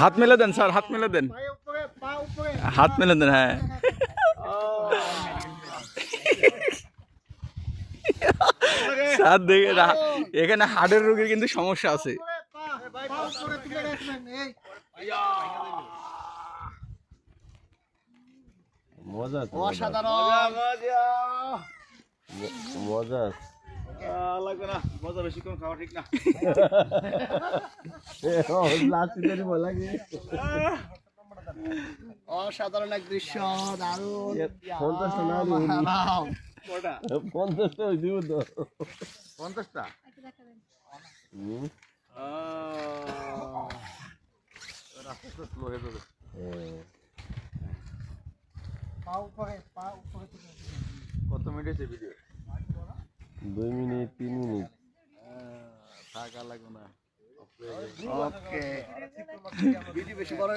হাত মেলে দেন স্যার, হাত মেলে দেন, হাত মেলে দেন। হ্যাঁ, স্যার দেখে এখানে হার্টের রোগীর কিন্তু সমস্যা আছে। মজা, অসাধারণ মজা লাগবে না, মজা বেশিক্ষণ খাওয়া ঠিক না। অসাধারণ এক দৃশ্য, দারুণ। 50টা দিব তো 50টা স্লো হয়ে যাবে। কত মিনিট হয়েছে ভিডিও? 2 মিনিট 3 মিনিট থাকা লাগবে না। ওকে ভিডিও বেশি বড়